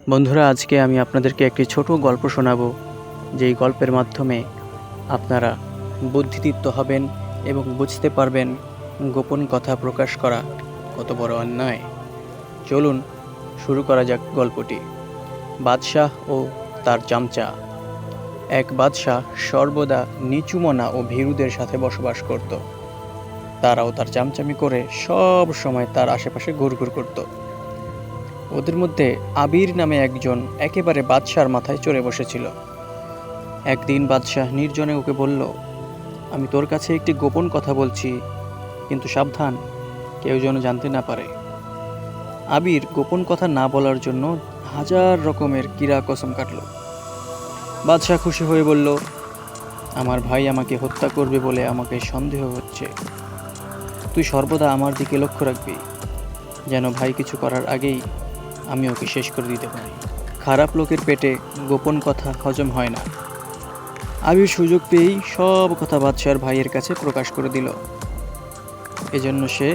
বন্ধুরা, আজকে আমি আপনাদেরকে একটি ছোট গল্প শোনাবো, যেই গল্পের মাধ্যমে আপনারা বুদ্ধিদীপ্ত হবেন এবং বুঝতে পারবেন গোপন কথা প্রকাশ করা কত বড় অন্যায়। চলুন শুরু করা যাক গল্পটি। বাদশাহ ও তার চামচা। এক বাদশাহ সর্বদা নিচুমনা ও ভীরুদের সাথে বসবাস করত। তারাও তার চামচামি করে সব সময় তার আশেপাশে ঘুরঘুর করত। ওদের মধ্যে আবির নামে একজন একেবারে বাদশার মাথায় চড়ে বসেছিল। একদিন বাদশাহ নির্জনে ওকে বলল, আমি তোর কাছে একটি গোপন কথা বলছি, কিন্তু সাবধান, কেউ যেন জানতে না পারে। আবির গোপন কথা না বলার জন্য হাজার রকমের কিরা কসম কাটল। বাদশাহ খুশি হয়ে বলল, আমার ভাই আমাকে হত্যা করবে বলে আমাকে সন্দেহ হচ্ছে। তুই সর্বদা আমার দিকে লক্ষ্য রাখবি, যেন ভাই কিছু করার আগেই আমি ওকে শেষ করে দিতে পারি। খারাপ লোকের পেটে গোপন কথা হজম হয় না। আবির সুযোগ পেয়েই সব কথা বাদশার ভাইয়ের কাছে প্রকাশ করে দিল। এজন্য সে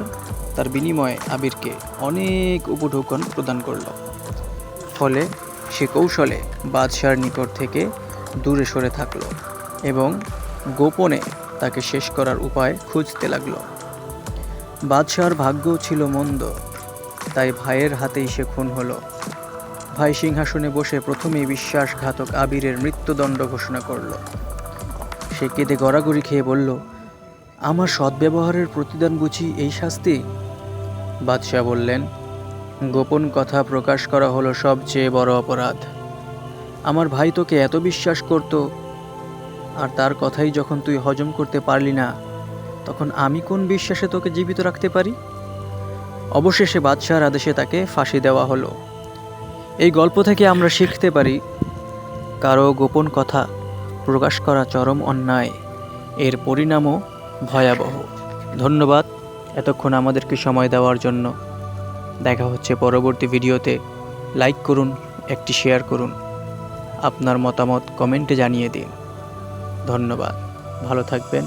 তার বিনিময়ে আবিরকে অনেক উপঢৌকন প্রদান করল। ফলে সে কৌশলে বাদশার নিকট থেকে দূরে সরে থাকল এবং গোপনে তাকে শেষ করার উপায় খুঁজতে লাগলো। বাদশার ভাগ্য ছিল মন্দ, তাই ভাইয়ের হাতেই সে খুন হলো। ভাই সিংহাসনে বসে প্রথমেই বিশ্বাসঘাতক আবিরের মৃত্যুদণ্ড ঘোষণা করল। সে কেঁদে গড়াগড়ি খেয়ে বলল, আমার সদ্ব্যবহারের প্রতিদান বুঝি এই শাস্তি? বাদশাহ বললেন, গোপন কথা প্রকাশ করা হলো সবচেয়ে বড় অপরাধ। আমার ভাই তোকে এত বিশ্বাস করত, আর তার কথাই যখন তুই হজম করতে পারলি না, তখন আমি কোন বিশ্বাসে তোকে জীবিত রাখতে পারি? অবশেষে বাদশাহর আদেশে তাকে ফাঁসি দেওয়া হলো। এই গল্প থেকে আমরা শিখতে পারি, কারো গোপন কথা প্রকাশ করা চরম অন্যায়, এর পরিণামও ভয়াবহ। ধন্যবাদ এতক্ষণ আমাদেরকে সময় দেওয়ার জন্য। দেখা হচ্ছে পরবর্তী ভিডিওতে। লাইক করুন, একটি শেয়ার করুন, আপনার মতামত কমেন্টে জানিয়ে দিন। ধন্যবাদ, ভালো থাকবেন।